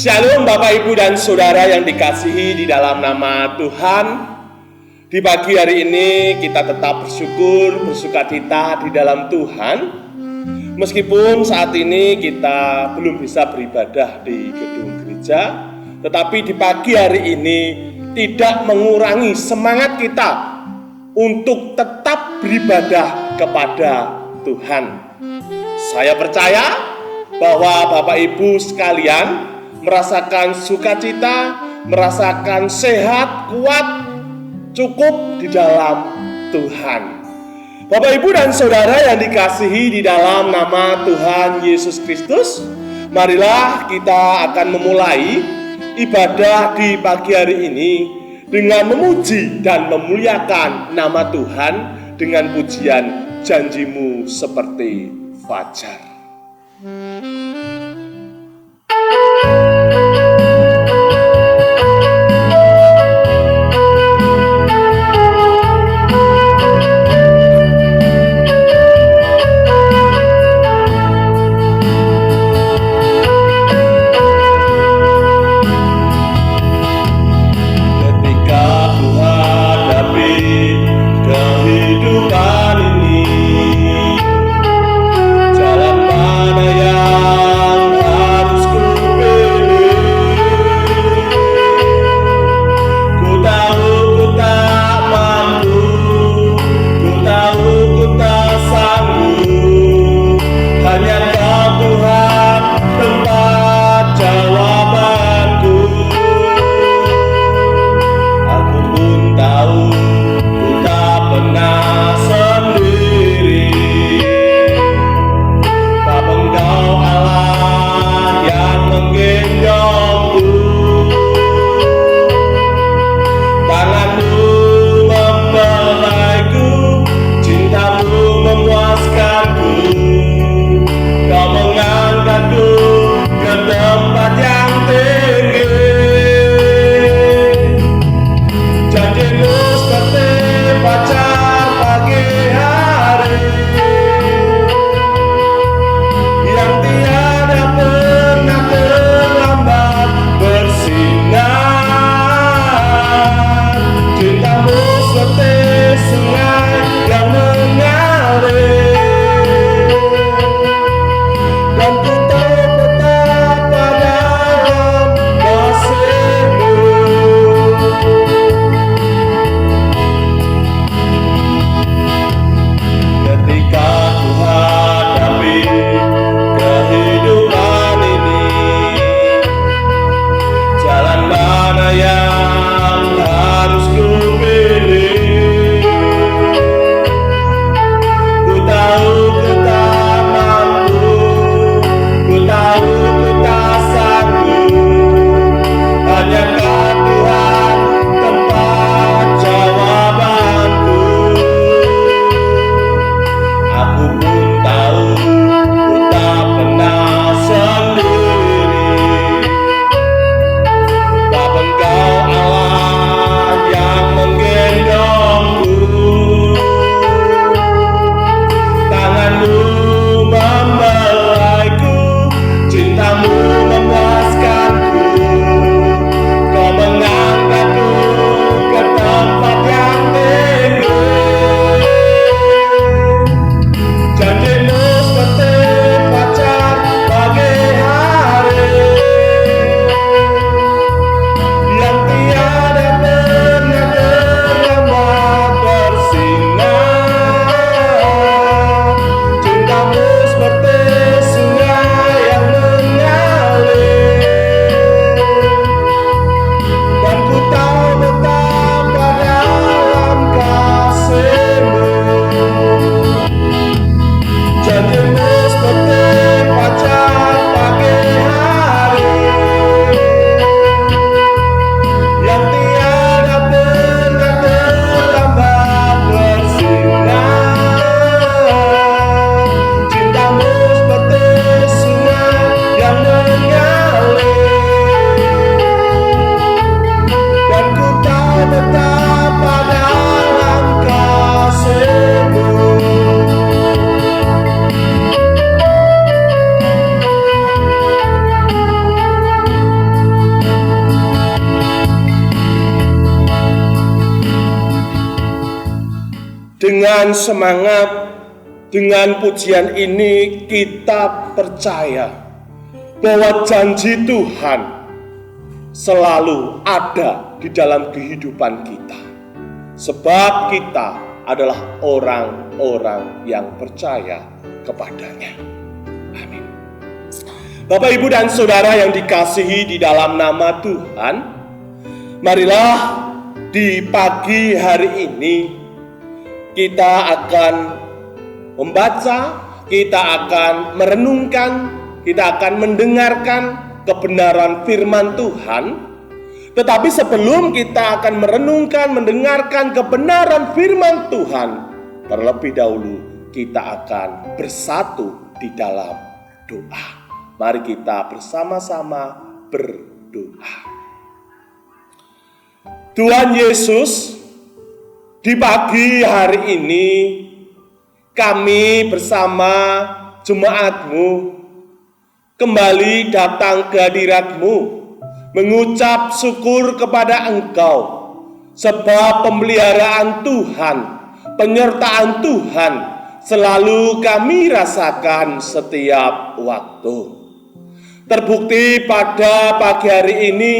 Shalom Bapak Ibu dan Saudara yang dikasihi di dalam nama Tuhan. Di pagi hari ini kita tetap bersyukur, bersukacita di dalam Tuhan. Meskipun saat ini kita belum bisa beribadah di gedung gereja, tetapi di pagi hari ini tidak mengurangi semangat kita untuk tetap beribadah kepada Tuhan. Saya percaya bahwa Bapak Ibu sekalian merasakan sukacita, merasakan sehat, kuat, cukup di dalam Tuhan. Bapak Ibu dan Saudara yang dikasihi di dalam nama Tuhan Yesus Kristus, marilah kita akan memulai ibadah di pagi hari ini dengan memuji dan memuliakan nama Tuhan dengan pujian Janjimu Seperti Fajar. Jalan mana yang harus ku pilih? Dengan semangat, dengan pujian ini kita percaya bahwa janji Tuhan selalu ada di dalam kehidupan kita. Sebab kita adalah orang-orang yang percaya kepadanya. Amin. Bapak, Ibu, dan Saudara yang dikasihi di dalam nama Tuhan, marilah di pagi hari ini kita akan membaca, kita akan merenungkan, kita akan mendengarkan kebenaran firman Tuhan. Tetapi sebelum kita akan merenungkan, mendengarkan kebenaran firman Tuhan, terlebih dahulu kita akan bersatu di dalam doa. Mari kita bersama-sama berdoa. Tuhan Yesus, di pagi hari ini kami bersama jemaat-Mu kembali datang ke hadirat-Mu, mengucap syukur kepada Engkau, sebab pemeliharaan Tuhan, penyertaan Tuhan selalu kami rasakan setiap waktu. Terbukti pada pagi hari ini,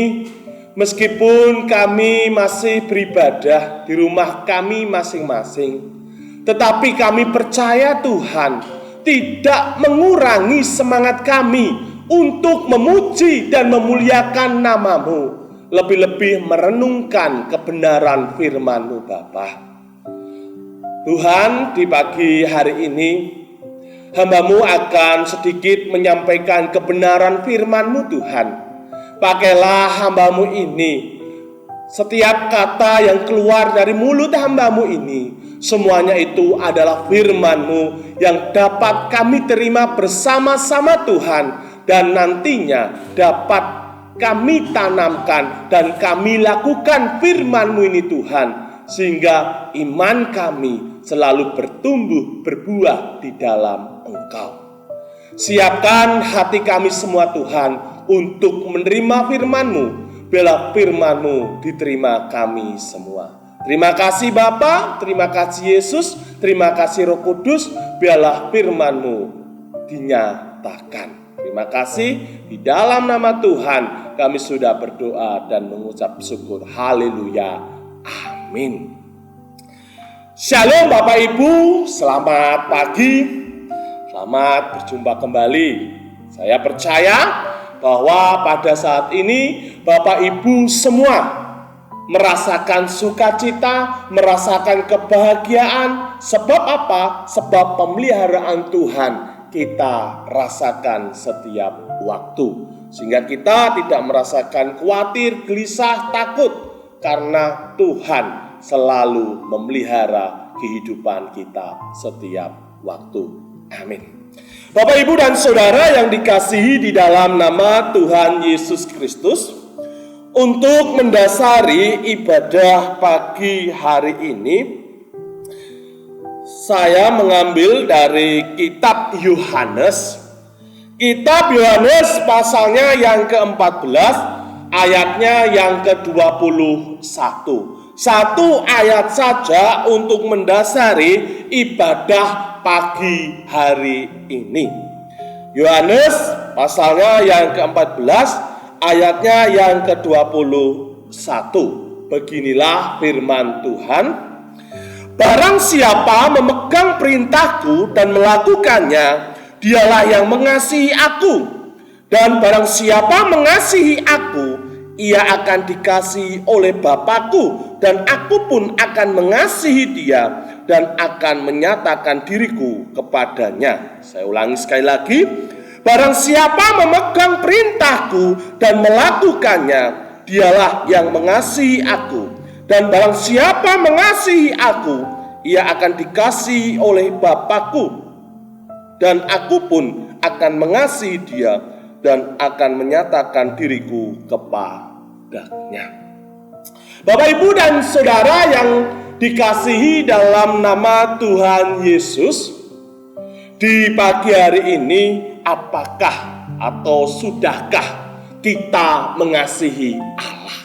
meskipun kami masih beribadah di rumah kami masing-masing, tetapi kami percaya Tuhan tidak mengurangi semangat kami untuk memuji dan memuliakan nama-Mu, lebih-lebih merenungkan kebenaran firman-Mu, Bapa. Tuhan, di pagi hari ini hamba-Mu akan sedikit menyampaikan kebenaran firman-Mu, Tuhan. Pakailah hamba-Mu ini, setiap kata yang keluar dari mulut hamba-Mu ini, semuanya itu adalah firman-Mu yang dapat kami terima bersama-sama Tuhan, dan nantinya dapat kami tanamkan dan kami lakukan firman-Mu ini, Tuhan, sehingga iman kami selalu bertumbuh berbuah di dalam Engkau. Siapkan hati kami semua, Tuhan, untuk menerima firman-Mu. Biarlah firman-Mu diterima kami semua. Terima kasih Bapa, terima kasih Yesus, terima kasih Roh Kudus. Biarlah firman-Mu dinyatakan. Terima kasih, di dalam nama Tuhan kami sudah berdoa dan mengucap syukur. Haleluya, amin. Shalom Bapak Ibu, selamat pagi, selamat berjumpa kembali. Saya percaya bahwa pada saat ini Bapak Ibu semua merasakan sukacita, merasakan kebahagiaan. Sebab apa? Sebab pemeliharaan Tuhan kita rasakan setiap waktu, sehingga kita tidak merasakan khawatir, gelisah, takut, karena Tuhan selalu memelihara kehidupan kita setiap waktu. Amin. Bapak, Ibu, dan Saudara yang dikasihi di dalam nama Tuhan Yesus Kristus, untuk mendasari ibadah pagi hari ini, saya mengambil dari kitab Yohanes. Kitab Yohanes pasalnya yang ke-14, ayatnya yang ke-21. Satu ayat saja untuk mendasari ibadah pagi hari ini. Yohanes pasalnya yang ke-14, ayatnya yang ke-21. Beginilah firman Tuhan. Barang siapa memegang perintahku dan melakukannya, dialah yang mengasihi aku. Dan barang siapa mengasihi aku, ia akan dikasihi oleh Bapa-Ku, dan aku pun akan mengasihi dia dan akan menyatakan diriku kepadanya. Saya ulangi sekali lagi. Barang siapa memegang perintahku dan melakukannya, dialah yang mengasihi aku. Dan barang siapa mengasihi aku, ia akan dikasihi oleh Bapa-Ku, dan aku pun akan mengasihi dia dan akan menyatakan diriku kepadanya. Bapak, Ibu, dan Saudara yang dikasihi dalam nama Tuhan Yesus, di pagi hari ini apakah atau sudahkah kita mengasihi Allah?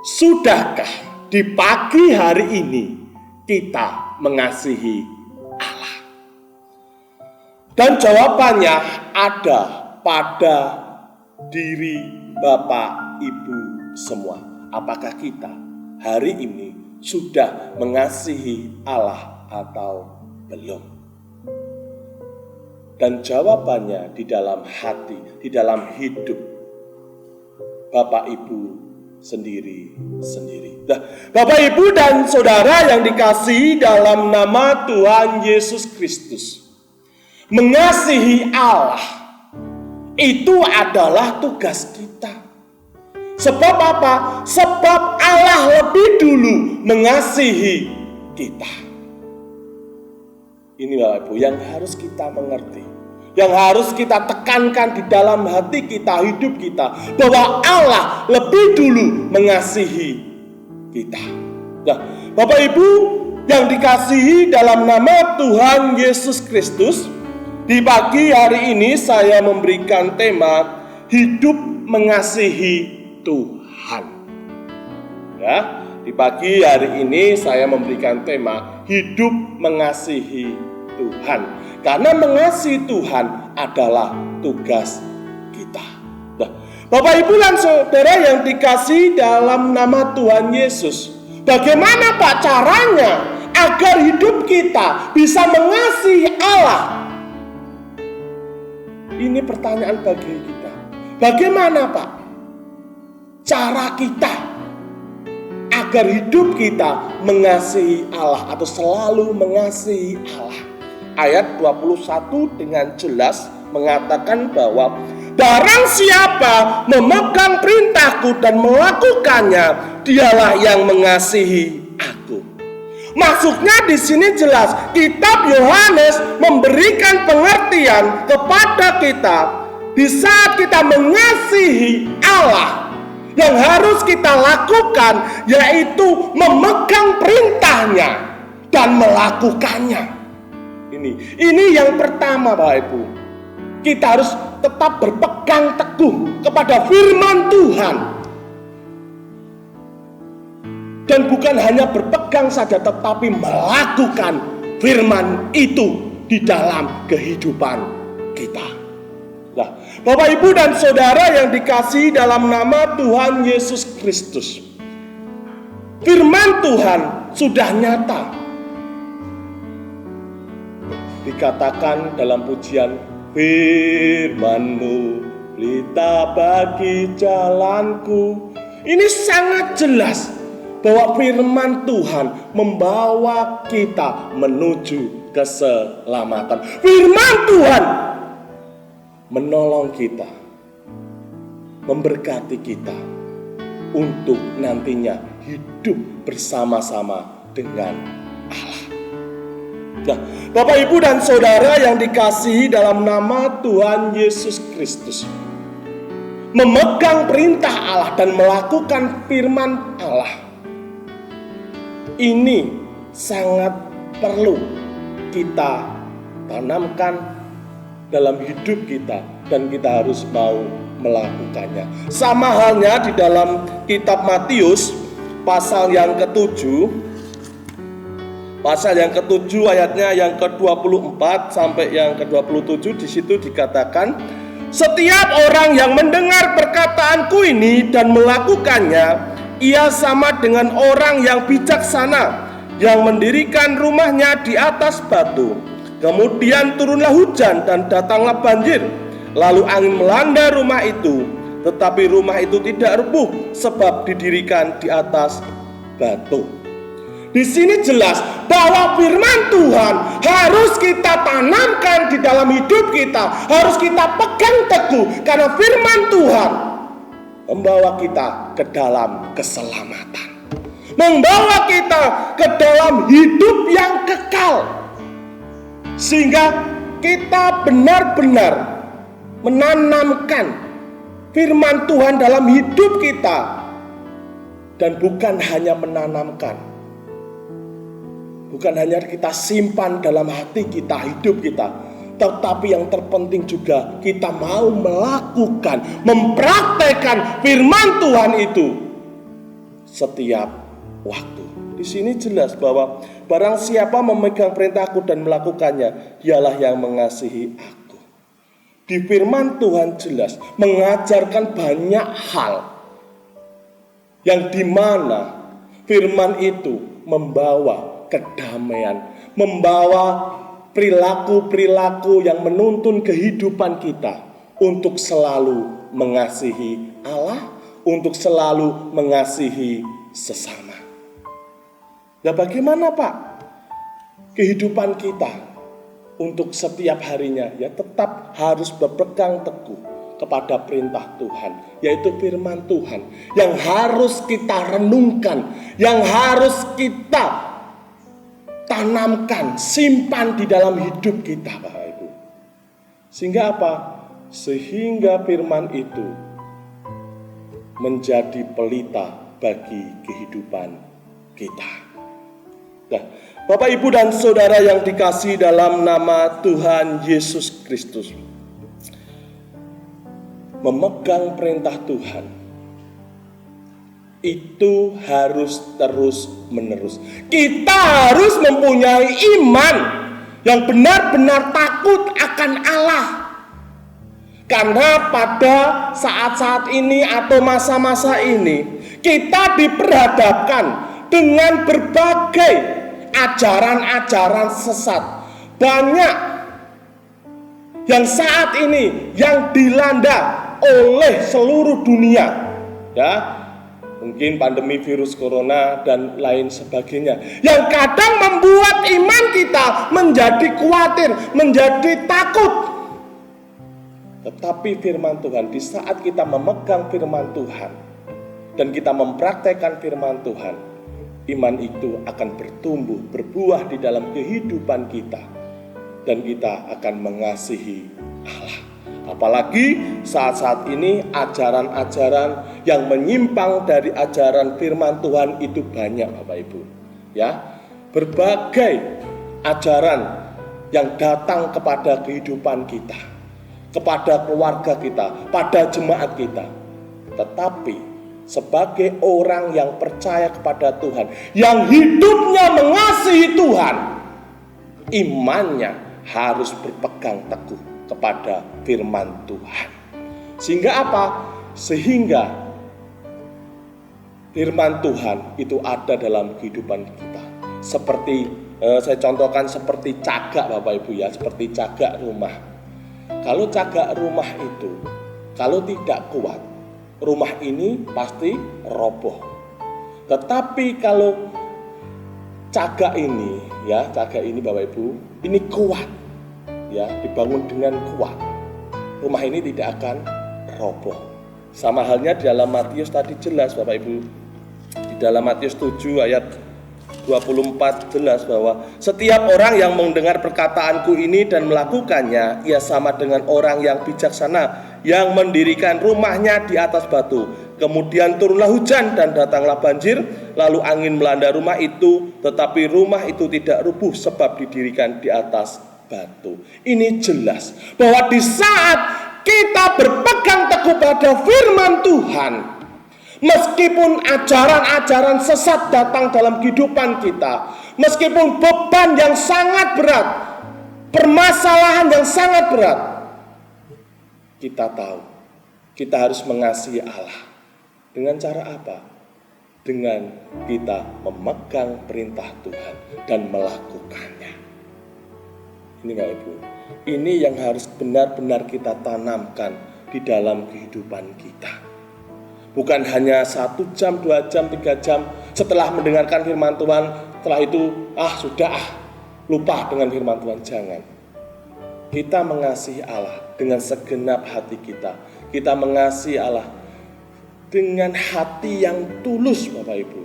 Sudahkah di pagi hari ini kita mengasihi Allah? Dan jawabannya ada pada diri Bapak Ibu semua. Apakah kita hari ini sudah mengasihi Allah atau belum? Dan jawabannya di dalam hati, di dalam hidup Bapak Ibu sendiri-sendiri. Nah, Bapak Ibu dan Saudara yang dikasihi dalam nama Tuhan Yesus Kristus, mengasihi Allah itu adalah tugas kita. Sebab apa? Sebab Allah lebih dulu mengasihi kita. Ini Bapak Ibu yang harus kita mengerti, yang harus kita tekankan di dalam hati kita, hidup kita, bahwa Allah lebih dulu mengasihi kita. Nah, Bapak Ibu yang dikasihi dalam nama Tuhan Yesus Kristus, di pagi hari ini saya memberikan tema hidup mengasihi Tuhan. Ya, di pagi hari ini saya memberikan tema hidup mengasihi Tuhan. Karena mengasihi Tuhan adalah tugas kita. Nah, Bapak Ibu dan Saudara yang dikasihi dalam nama Tuhan Yesus, bagaimana Pak caranya agar hidup kita bisa mengasihi Allah? Ini pertanyaan bagi kita. Bagaimana Pak cara kita agar hidup kita mengasihi Allah atau selalu mengasihi Allah? Ayat 21 dengan jelas mengatakan bahwa barang siapa memegang perintahku dan melakukannya, dialah yang mengasihi aku. Maksudnya di sini jelas, kitab Yohanes memberikan pengertian kepada kita di saat kita mengasihi Allah, yang harus kita lakukan yaitu memegang perintahnya dan melakukannya. Ini yang pertama Bapak Ibu. Kita harus tetap berpegang teguh kepada firman Tuhan. Dan bukan hanya berpegang saja, tetapi melakukan firman itu di dalam kehidupan kita. Nah, Bapak Ibu dan Saudara yang dikasihi dalam nama Tuhan Yesus Kristus, firman Tuhan sudah nyata. Dikatakan dalam pujian, firman-Mu pelita bagi jalanku. Ini sangat jelas bahwa firman Tuhan membawa kita menuju keselamatan. Firman Tuhan menolong kita, memberkati kita untuk nantinya hidup bersama-sama dengan Allah. Nah, Bapak Ibu dan Saudara yang dikasihi dalam nama Tuhan Yesus Kristus, memegang perintah Allah dan melakukan firman Allah, ini sangat perlu kita tanamkan dalam hidup kita, dan kita harus mau melakukannya. Sama halnya di dalam kitab Matius pasal yang ke-7, ayatnya yang ke-24 sampai yang ke-27, di situ dikatakan, setiap orang yang mendengar perkataanku ini dan melakukannya, ia sama dengan orang yang bijaksana yang mendirikan rumahnya di atas batu. Kemudian turunlah hujan dan datanglah banjir, lalu angin melanda rumah itu, tetapi rumah itu tidak rubuh sebab didirikan di atas batu. Di sini jelas bahwa firman Tuhan harus kita tanamkan di dalam hidup kita, harus kita pegang teguh, karena firman Tuhan membawa kita ke dalam keselamatan, membawa kita ke dalam hidup yang kekal, sehingga kita benar-benar menanamkan firman Tuhan dalam hidup kita. Dan bukan hanya menanamkan, bukan hanya kita simpan dalam hati kita, hidup kita, tetapi yang terpenting juga kita mau melakukan, mempraktekkan firman Tuhan itu setiap waktu. Di sini jelas bahwa barang siapa memegang perintahku dan melakukannya, dialah yang mengasihi aku. Di firman Tuhan jelas mengajarkan banyak hal yang dimana firman itu membawa kedamaian, membawa perilaku-perilaku yang menuntun kehidupan kita untuk selalu mengasihi Allah, untuk selalu mengasihi sesama. Nah, bagaimana Pak kehidupan kita untuk setiap harinya? Ya tetap harus berpegang teguh kepada perintah Tuhan, yaitu firman Tuhan yang harus kita renungkan, yang harus kita tanamkan, simpan di dalam hidup kita, Bapak Ibu. Sehingga apa? Sehingga firman itu menjadi pelita bagi kehidupan kita. Nah, Bapak Ibu dan Saudara yang dikasihi dalam nama Tuhan Yesus Kristus, memegang perintah Tuhan itu harus terus menerus. Kita harus mempunyai iman yang benar-benar takut akan Allah. Karena pada saat-saat ini atau masa-masa ini kita diperhadapkan dengan berbagai ajaran-ajaran sesat. Banyak yang saat ini yang dilanda oleh seluruh dunia, ya, mungkin pandemi virus corona dan lain sebagainya, yang kadang membuat iman kita menjadi khawatir, menjadi takut. Tetapi firman Tuhan, di saat kita memegang firman Tuhan dan kita mempraktekkan firman Tuhan, iman itu akan bertumbuh, berbuah di dalam kehidupan kita, dan kita akan mengasihi Allah. Apalagi saat-saat ini ajaran-ajaran yang menyimpang dari ajaran firman Tuhan itu banyak, Bapak Ibu. Ya, berbagai ajaran yang datang kepada kehidupan kita, kepada keluarga kita, pada jemaat kita. Tetapi sebagai orang yang percaya kepada Tuhan, yang hidupnya mengasihi Tuhan, imannya harus berpegang teguh kepada firman Tuhan. Sehingga apa? Sehingga firman Tuhan itu ada dalam kehidupan kita. Seperti saya contohkan seperti cagak, Bapak Ibu ya, seperti cagak rumah. Kalau cagak rumah itu kalau tidak kuat, rumah ini pasti roboh. Tetapi kalau cagak ini ya, cagak ini Bapak Ibu, ini kuat. Ya, dibangun dengan kuat, rumah ini tidak akan roboh. Sama halnya di dalam Matius tadi jelas Bapak Ibu, di dalam Matius 7 ayat 24 jelas bahwa setiap orang yang mendengar perkataanku ini dan melakukannya, ia sama dengan orang yang bijaksana yang mendirikan rumahnya di atas batu. Kemudian turunlah hujan dan datanglah banjir, lalu angin melanda rumah itu, tetapi rumah itu tidak rubuh sebab didirikan di atas batu. Ini jelas bahwa di saat kita berpegang teguh pada firman Tuhan, meskipun ajaran-ajaran sesat datang dalam kehidupan kita, meskipun beban yang sangat berat, permasalahan yang sangat berat, kita tahu kita harus mengasihi Allah. Dengan cara apa? Dengan kita memegang perintah Tuhan dan melakukannya. Ini Bapak Ibu, ini yang harus benar-benar kita tanamkan di dalam kehidupan kita. Bukan hanya 1 jam, 2 jam, 3 jam setelah mendengarkan firman Tuhan, setelah itu sudah lupa dengan firman Tuhan. Jangan. Kita mengasihi Allah dengan segenap hati kita. Kita mengasihi Allah dengan hati yang tulus, Bapak Ibu.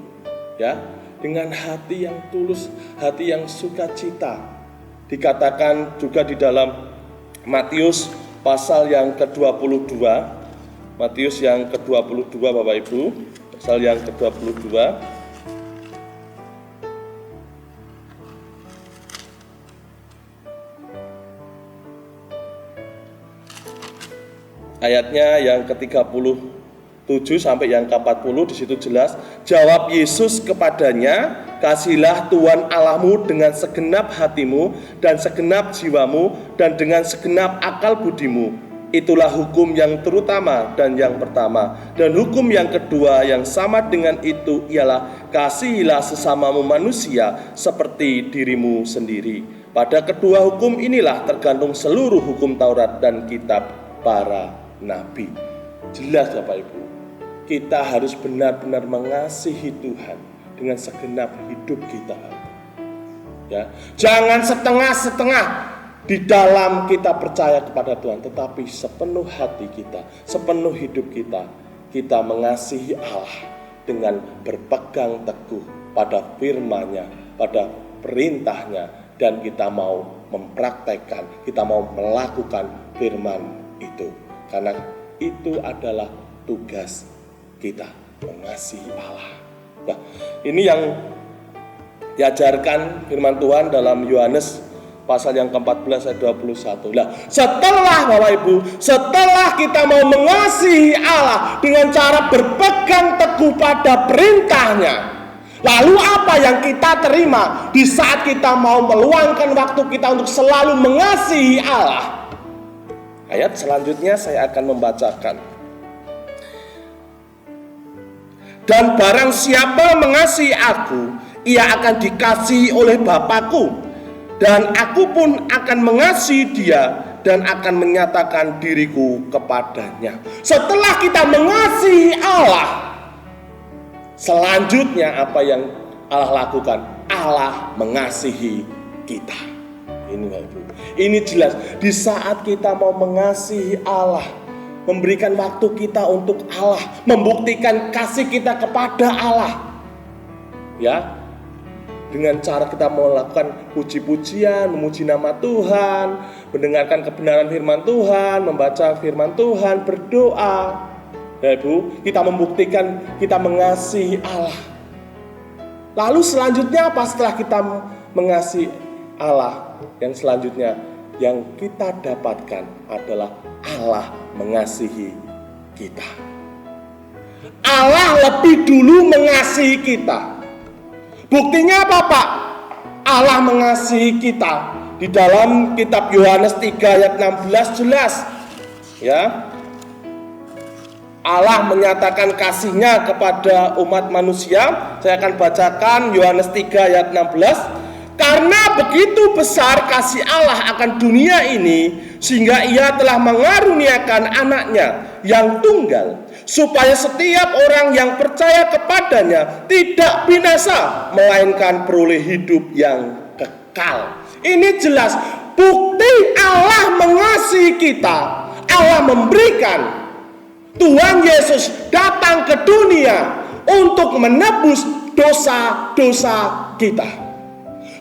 Ya, dengan hati yang tulus, hati yang sukacita. Dikatakan juga di dalam Matius pasal yang ke-22, Matius yang ke-22 Bapak Ibu, pasal yang ke-22 ayatnya yang ke-37 7 sampai yang ke-40 di situ jelas. Jawab Yesus kepadanya, "Kasihilah Tuhan Allahmu dengan segenap hatimu dan segenap jiwamu dan dengan segenap akal budimu. Itulah hukum yang terutama dan yang pertama. Dan hukum yang kedua yang sama dengan itu ialah kasihilah sesamamu manusia seperti dirimu sendiri. Pada kedua hukum inilah tergantung seluruh hukum Taurat dan kitab para nabi." Jelas Bapak Ibu, kita harus benar-benar mengasihi Tuhan dengan segenap hidup kita. Ya, jangan setengah-setengah di dalam kita percaya kepada Tuhan, tetapi sepenuh hati kita, sepenuh hidup kita mengasihi Allah dengan berpegang teguh pada firman-Nya, pada perintahnya, dan kita mau mempraktekkan, kita mau melakukan firman itu. Karena itu adalah tugas kita, mengasihi Allah. Nah, ini yang diajarkan firman Tuhan dalam Yohanes pasal yang ke-14 ayat 21. Nah, setelah Bapak Ibu, setelah kita mau mengasihi Allah dengan cara berpegang teguh pada perintahnya, lalu apa yang kita terima di saat kita mau meluangkan waktu kita untuk selalu mengasihi Allah? Ayat selanjutnya saya akan membacakan. Dan barang siapa mengasihi aku, ia akan dikasihi oleh Bapa-Ku, dan aku pun akan mengasihi dia dan akan menyatakan diriku kepadanya. Setelah kita mengasihi Allah, selanjutnya apa yang Allah lakukan? Allah mengasihi kita. Ini Bapak Ibu, ini jelas. Di saat kita mau mengasihi Allah, memberikan waktu kita untuk Allah, membuktikan kasih kita kepada Allah, ya, dengan cara kita melakukan puji-pujian, memuji nama Tuhan, mendengarkan kebenaran firman Tuhan, membaca firman Tuhan, berdoa, ya Ibu, kita membuktikan kita mengasihi Allah. Lalu selanjutnya apa setelah kita mengasihi Allah? Yang selanjutnya yang kita dapatkan adalah Allah mengasihi kita. Allah lebih dulu mengasihi kita. Buktinya apa Pak? Allah mengasihi kita. Di dalam kitab Yohanes 3 ayat 16 jelas, ya, Allah menyatakan kasih-Nya kepada umat manusia. Saya akan bacakan Yohanes 3 ayat 16. Karena begitu besar kasih Allah akan dunia ini, sehingga Ia telah mengaruniakan anaknya yang tunggal, supaya setiap orang yang percaya kepadanya tidak binasa, melainkan beroleh hidup yang kekal. Ini jelas bukti Allah mengasihi kita. Allah memberikan Tuhan Yesus datang ke dunia untuk menebus dosa-dosa kita,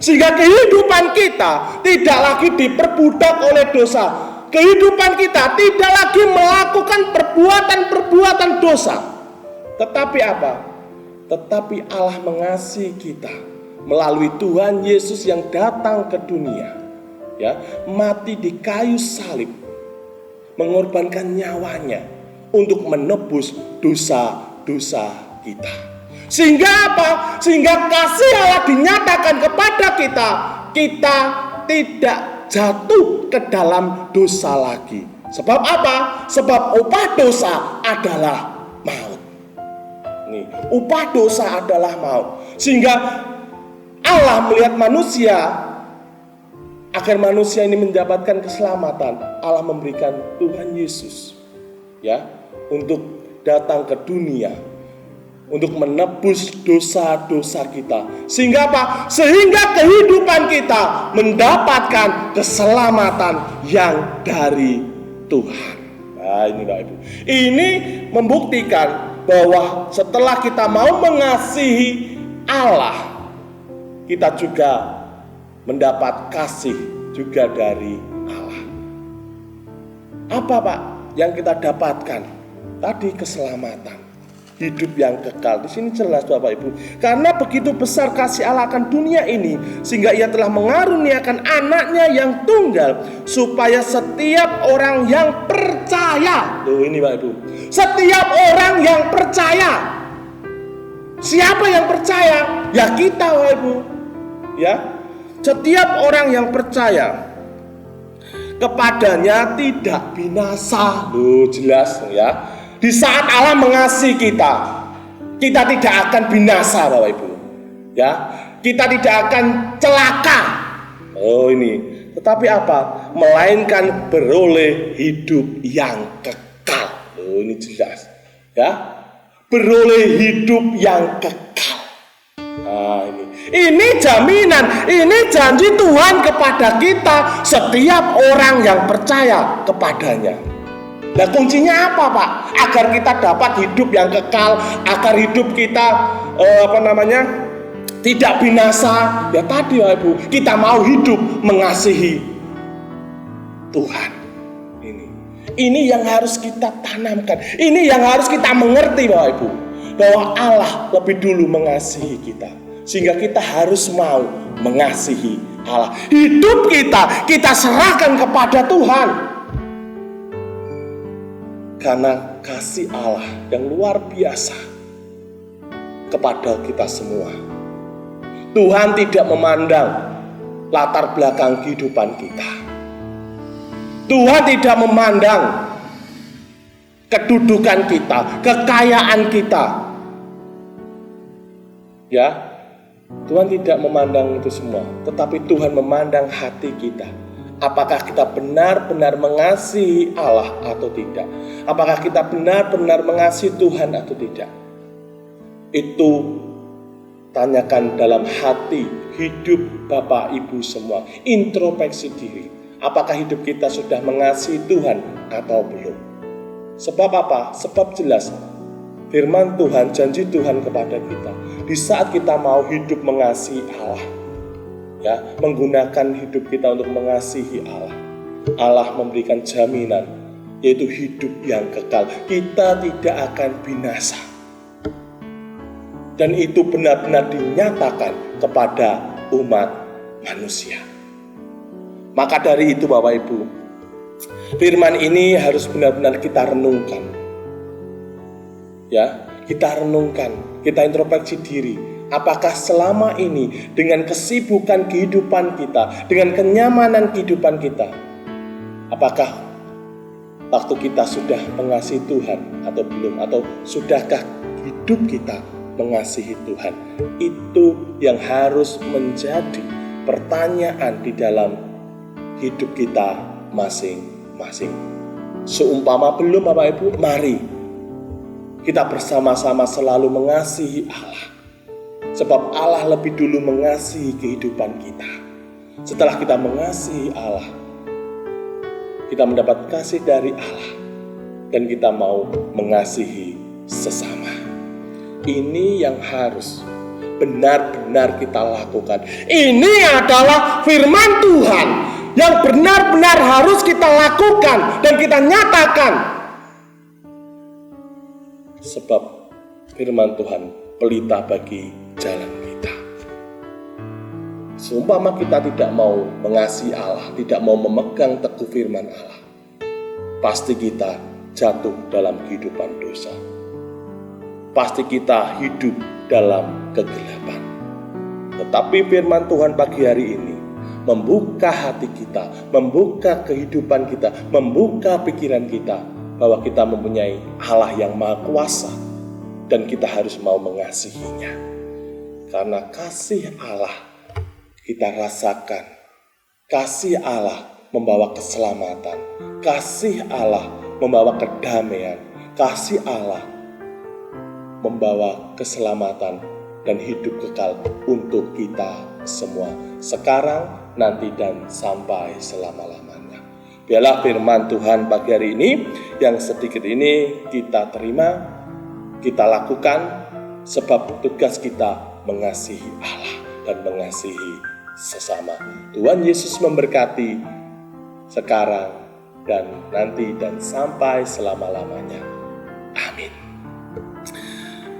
sehingga kehidupan kita tidak lagi diperbudak oleh dosa. Kehidupan kita tidak lagi melakukan perbuatan-perbuatan dosa. Tetapi apa? Tetapi Allah mengasihi kita melalui Tuhan Yesus yang datang ke dunia, ya, mati di kayu salib, mengorbankan nyawanya untuk menebus dosa-dosa kita. Sehingga apa? Sehingga kasih Allah dinyatakan kepada kita. Kita tidak jatuh ke dalam dosa lagi. Sebab apa? Sebab upah dosa adalah maut. Nih, upah dosa adalah maut. Sehingga Allah melihat manusia, agar manusia ini mendapatkan keselamatan, Allah memberikan Tuhan Yesus, ya, untuk datang ke dunia, untuk menebus dosa-dosa kita. Sehingga apa? Sehingga kehidupan kita mendapatkan keselamatan yang dari Tuhan. Nah, ini Bapak Ibu, ini membuktikan bahwa setelah kita mau mengasihi Allah, kita juga mendapat kasih juga dari Allah. Apa Pak yang kita dapatkan? Tadi keselamatan. hidup yang kekal. Di sini jelas Bapak Ibu. Karena begitu besar kasih Allah akan dunia ini, sehingga Ia telah mengaruniakan anaknya yang tunggal, supaya setiap orang yang percaya. Tuh ini Bapak Ibu. Setiap orang yang percaya. Siapa yang percaya? Ya kita Bapak Ibu. Ya. Setiap orang yang percaya kepadanya tidak binasa. Loh jelas ya. Di saat Allah mengasihi kita, kita tidak akan binasa Bapak Ibu. Ya, kita tidak akan celaka. Oh ini, tetapi apa? Melainkan beroleh hidup yang kekal. Oh ini jelas. Ya, beroleh hidup yang kekal. Nah ini jaminan, ini janji Tuhan kepada kita, setiap orang yang percaya kepadanya. Nah kuncinya apa Pak? Agar kita dapat hidup yang kekal, agar hidup kita tidak binasa. Ya tadi Bapak Ibu, kita mau hidup mengasihi Tuhan. Ini yang harus kita tanamkan. Ini yang harus kita mengerti Bapak Ibu, bahwa Allah lebih dulu mengasihi kita, sehingga kita harus mau mengasihi Allah. Hidup kita serahkan kepada Tuhan. Karena kasih Allah yang luar biasa kepada kita semua. Tuhan tidak memandang latar belakang kehidupan kita. Tuhan tidak memandang kedudukan kita, kekayaan kita. Ya, Tuhan tidak memandang itu semua, tetapi Tuhan memandang hati kita. Apakah kita benar-benar mengasihi Allah atau tidak? Apakah kita benar-benar mengasihi Tuhan atau tidak? Itu tanyakan dalam hati hidup Bapak Ibu semua. Introspeksi diri. Apakah hidup kita sudah mengasihi Tuhan atau belum? Sebab apa? Sebab jelas firman Tuhan, janji Tuhan kepada kita. Di saat kita mau hidup mengasihi Allah, ya, menggunakan hidup kita untuk mengasihi Allah, Allah memberikan jaminan, yaitu hidup yang kekal. Kita tidak akan binasa. Dan itu benar-benar dinyatakan kepada umat manusia. Maka dari itu Bapak Ibu, firman ini harus benar-benar kita renungkan. Ya, kita renungkan, kita introspeksi diri. Apakah selama ini dengan kesibukan kehidupan kita, dengan kenyamanan kehidupan kita, apakah waktu kita sudah mengasihi Tuhan atau belum? Atau sudahkah hidup kita mengasihi Tuhan? Itu yang harus menjadi pertanyaan di dalam hidup kita masing-masing. Seumpama belum Bapak Ibu, mari kita bersama-sama selalu mengasihi Allah. Sebab Allah lebih dulu mengasihi kehidupan kita. Setelah kita mengasihi Allah, kita mendapat kasih dari Allah, dan kita mau mengasihi sesama. Ini yang harus benar-benar kita lakukan. Ini adalah firman Tuhan yang benar-benar harus kita lakukan dan kita nyatakan. Sebab firman Tuhan pelita bagi jalan kita. Seumpama kita tidak mau mengasihi Allah, tidak mau memegang teguh firman Allah, pasti kita jatuh dalam kehidupan dosa. Pasti kita hidup dalam kegelapan. Tetapi firman Tuhan pagi hari ini membuka hati kita, membuka kehidupan kita, membuka pikiran kita, bahwa kita mempunyai Allah yang Maha Kuasa, dan kita harus mau mengasihinya. Karena kasih Allah kita rasakan. Kasih Allah membawa keselamatan. Kasih Allah membawa kedamaian. Kasih Allah membawa keselamatan dan hidup kekal untuk kita semua, sekarang, nanti, dan sampai selama-lamanya. Biarlah firman Tuhan pagi hari ini yang sedikit ini kita terima, kita lakukan, sebab tugas kita mengasihi Allah dan mengasihi sesama. Tuhan Yesus memberkati sekarang dan nanti dan sampai selama-lamanya. Amin.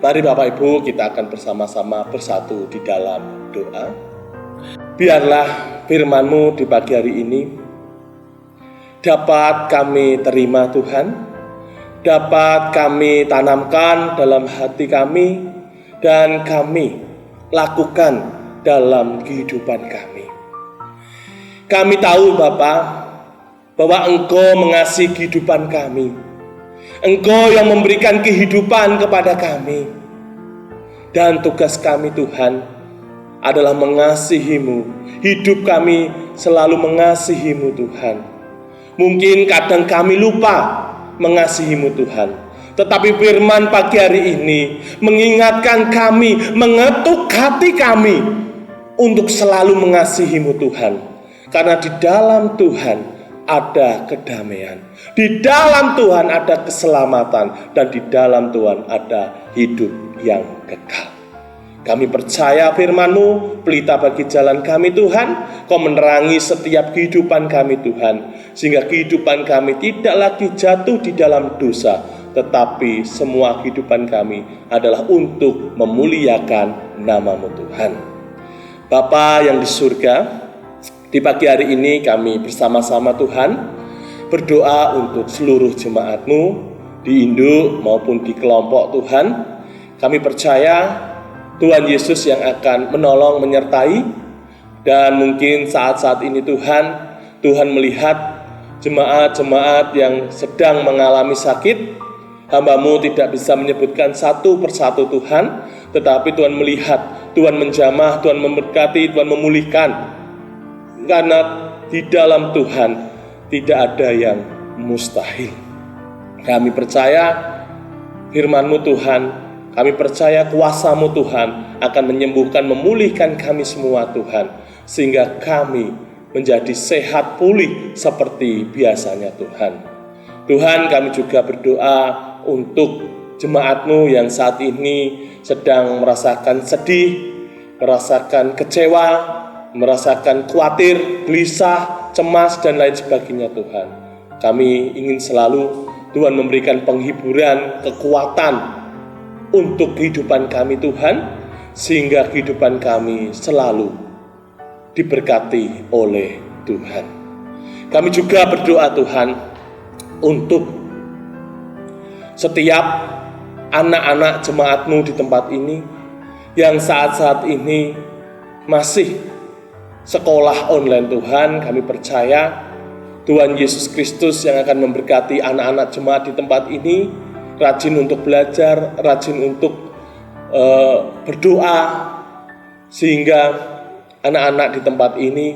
Mari Bapak Ibu, kita akan bersama-sama bersatu di dalam doa. Biarlah firman-Mu di pagi hari ini dapat kami terima Tuhan, dapat kami tanamkan dalam hati kami, dan kami lakukan dalam kehidupan kami. Kami tahu Bapa, bahwa Engkau mengasihi kehidupan kami. Engkau yang memberikan kehidupan kepada kami. Dan tugas kami Tuhan adalah mengasihi-Mu. Hidup kami selalu mengasihi-Mu Tuhan. Mungkin kadang kami lupa mengasihi-Mu Tuhan. Tetapi firman pagi hari ini mengingatkan kami, mengetuk hati kami untuk selalu mengasihi-Mu Tuhan. Karena di dalam Tuhan ada kedamaian, di dalam Tuhan ada keselamatan, dan di dalam Tuhan ada hidup yang kekal. Kami percaya firman-Mu, pelita bagi jalan kami Tuhan. Kau menerangi setiap kehidupan kami Tuhan, sehingga kehidupan kami tidak lagi jatuh di dalam dosa, tetapi semua kehidupan kami adalah untuk memuliakan nama-Mu Tuhan. Bapa yang di surga, di pagi hari ini kami bersama-sama Tuhan berdoa untuk seluruh jemaat-Mu di induk maupun di kelompok Tuhan. Kami percaya Tuhan Yesus yang akan menolong, menyertai. Dan mungkin saat-saat ini Tuhan melihat jemaat-jemaat yang sedang mengalami sakit. Hamba-Mu tidak bisa menyebutkan satu persatu Tuhan, tetapi Tuhan melihat, Tuhan menjamah, Tuhan memberkati, Tuhan memulihkan. Karena di dalam Tuhan tidak ada yang mustahil. Kami percaya firman-Mu Tuhan, kami percaya kuasa-Mu Tuhan akan menyembuhkan, memulihkan kami semua Tuhan, sehingga kami menjadi sehat pulih seperti biasanya Tuhan. Tuhan, kami juga berdoa untuk jemaat-Mu yang saat ini sedang merasakan sedih, merasakan kecewa, merasakan khawatir, gelisah, cemas, dan lain sebagainya Tuhan. Kami ingin selalu Tuhan memberikan penghiburan, kekuatan untuk kehidupan kami Tuhan, sehingga kehidupan kami selalu diberkati oleh Tuhan. Kami juga berdoa Tuhan untuk setiap anak-anak jemaat-Mu di tempat ini yang saat-saat ini masih sekolah online Tuhan. Kami percaya Tuhan Yesus Kristus yang akan memberkati anak-anak jemaat di tempat ini, rajin untuk belajar, rajin untuk berdoa, sehingga anak-anak di tempat ini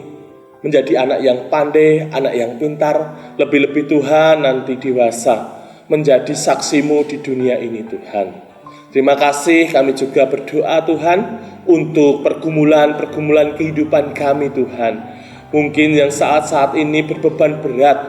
menjadi anak yang pandai, anak yang pintar, lebih-lebih Tuhan nanti dewasa menjadi saksi-Mu di dunia ini Tuhan. Terima kasih. Kami juga berdoa Tuhan untuk pergumulan kehidupan kami Tuhan. Mungkin yang saat-saat ini berbeban berat,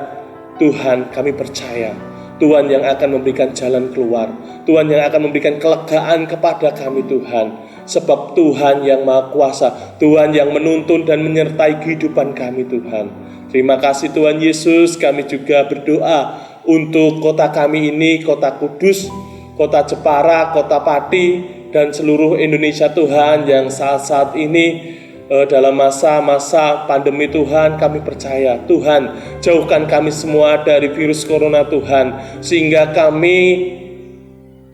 Tuhan kami percaya Tuhan yang akan memberikan jalan keluar, Tuhan yang akan memberikan kelegaan kepada kami Tuhan. Sebab Tuhan yang Maha Kuasa, Tuhan yang menuntun dan menyertai kehidupan kami Tuhan. Terima kasih Tuhan Yesus. Kami juga berdoa untuk kota kami ini, kota Kudus, kota Jepara, kota Pati, dan seluruh Indonesia Tuhan yang saat-saat ini dalam masa-masa pandemi Tuhan. Kami percaya Tuhan jauhkan kami semua dari virus corona Tuhan, sehingga kami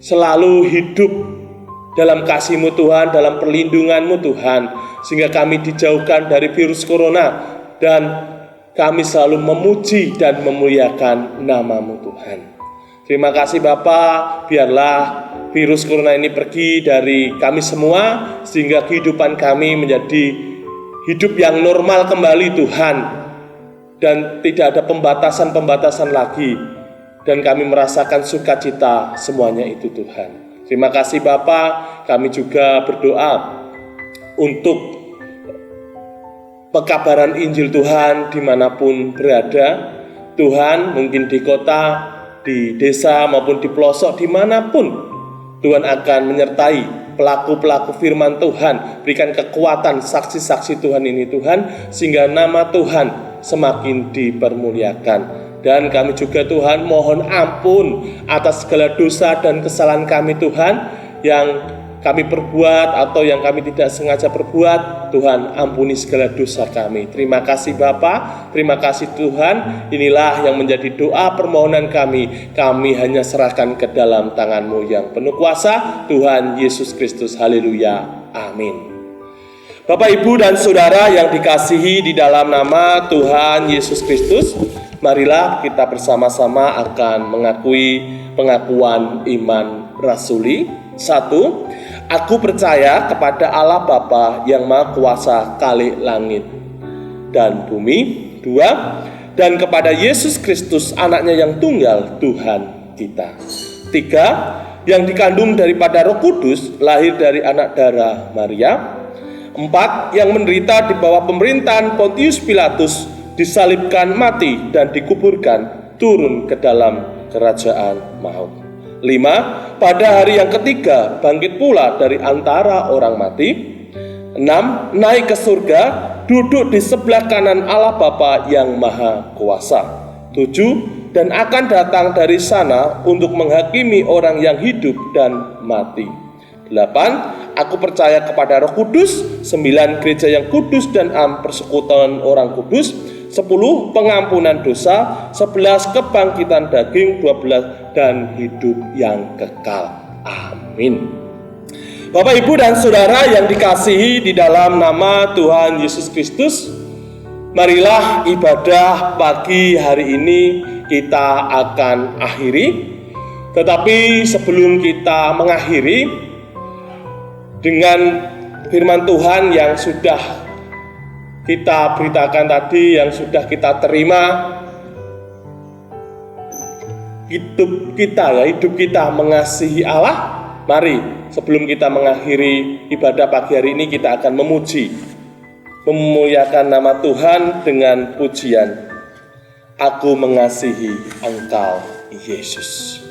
selalu hidup dalam kasih-Mu Tuhan, dalam perlindungan-Mu Tuhan, sehingga kami dijauhkan dari virus corona, dan kami selalu memuji dan memuliakan nama-Mu Tuhan. Terima kasih Bapa, biarlah virus corona ini pergi dari kami semua, sehingga kehidupan kami menjadi hidup yang normal kembali Tuhan, dan tidak ada pembatasan-pembatasan lagi, dan kami merasakan sukacita semuanya itu Tuhan. Terima kasih Bapa. Kami juga berdoa untuk pekabaran Injil Tuhan dimanapun berada Tuhan, mungkin di kota, di desa maupun di pelosok, dimanapun Tuhan akan menyertai pelaku-pelaku firman Tuhan. Berikan kekuatan saksi-saksi Tuhan ini Tuhan, sehingga nama Tuhan semakin dipermuliakan. Dan kami juga Tuhan mohon ampun atas segala dosa dan kesalahan kami Tuhan, yang kami perbuat atau yang kami tidak sengaja perbuat, Tuhan ampuni segala dosa kami. Terima kasih Bapa, terima kasih Tuhan. Inilah yang menjadi doa permohonan kami. Kami hanya serahkan ke dalam tangan-Mu yang penuh kuasa, Tuhan Yesus Kristus. Haleluya, amin. Bapak, Ibu, dan Saudara yang dikasihi di dalam nama Tuhan Yesus Kristus, marilah kita bersama-sama akan mengakui pengakuan iman rasuli. 1. Aku percaya kepada Allah Bapa yang Maha Kuasa kali langit dan bumi. 2. Dan kepada Yesus Kristus anaknya yang tunggal, Tuhan kita. 3. Yang dikandung daripada Roh Kudus, lahir dari anak darah Maria. 4. Yang menderita di bawah pemerintahan Pontius Pilatus, disalibkan, mati, dan dikuburkan, turun ke dalam kerajaan maut. 5. Pada hari yang ketiga bangkit pula dari antara orang mati. 6. Naik ke surga, duduk di sebelah kanan Allah Bapa yang Maha Kuasa. 7. Dan akan datang dari sana untuk menghakimi orang yang hidup dan mati. 8. Aku percaya kepada Roh Kudus, 9. Gereja yang kudus dan persekutuan orang kudus, 10. Pengampunan dosa, 11. Kebangkitan daging, 12. Dan hidup yang kekal. Amin. Bapak, Ibu, dan Saudara yang dikasihi di dalam nama Tuhan Yesus Kristus, marilah ibadah pagi hari ini kita akan akhiri. Tetapi sebelum kita mengakhiri dengan firman Tuhan yang sudah kita beritakan tadi, yang sudah kita terima, hidup kita mengasihi Allah. Mari sebelum kita mengakhiri ibadah pagi hari ini, kita akan memuliakan nama Tuhan dengan pujian, Aku mengasihi Engkau Yesus.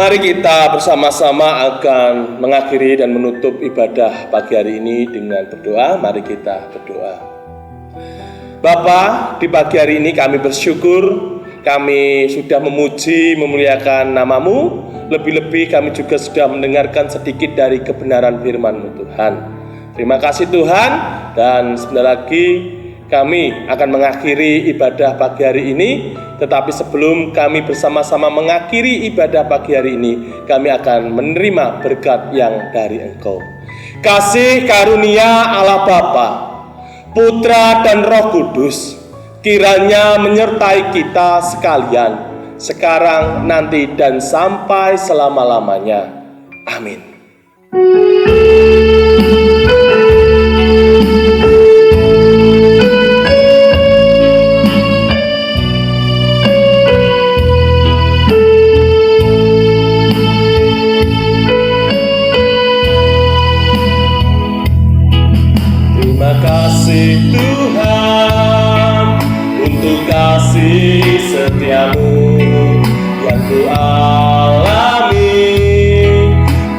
Mari kita bersama-sama akan mengakhiri dan menutup ibadah pagi hari ini dengan berdoa. Mari kita berdoa. Bapa, di pagi hari ini kami bersyukur, kami sudah memuji, memuliakan nama-Mu. Lebih-lebih kami juga sudah mendengarkan sedikit dari kebenaran firman-Mu Tuhan. Terima kasih Tuhan, dan sebentar lagi kami akan mengakhiri ibadah pagi hari ini. Tetapi sebelum kami bersama-sama mengakhiri ibadah pagi hari ini, kami akan menerima berkat yang dari Engkau. Kasih karunia Allah Bapa, Putra dan Roh Kudus kiranya menyertai kita sekalian, sekarang, nanti, dan sampai selama-lamanya. Amin. Terima kasih Tuhan untuk kasih setiamu yang ku alami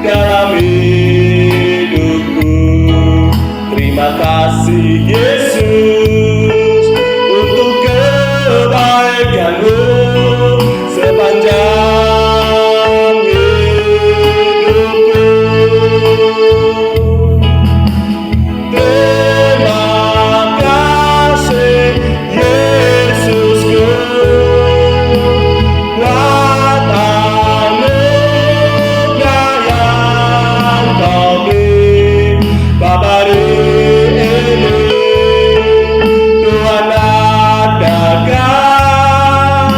dalam hidupku. Terima kasih Yesus untuk kebaikanmu sepanjang hidupku. Terima kasih Yesusku buat anugerah yang Kau beri. Bapa ini Tuhan adakan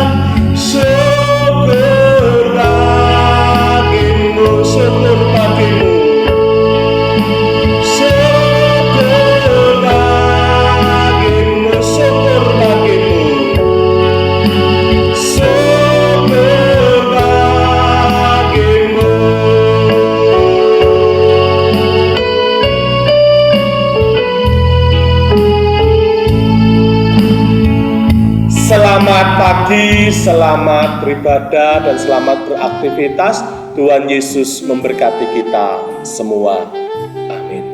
syukur bagimu, syukur bagimu. Syukur bagimu, syukur bagimu, syukur bagimu. Selamat pagi, selamat beribadah, dan selamat beraktivitas. Tuhan Yesus memberkati kita semua. Amin.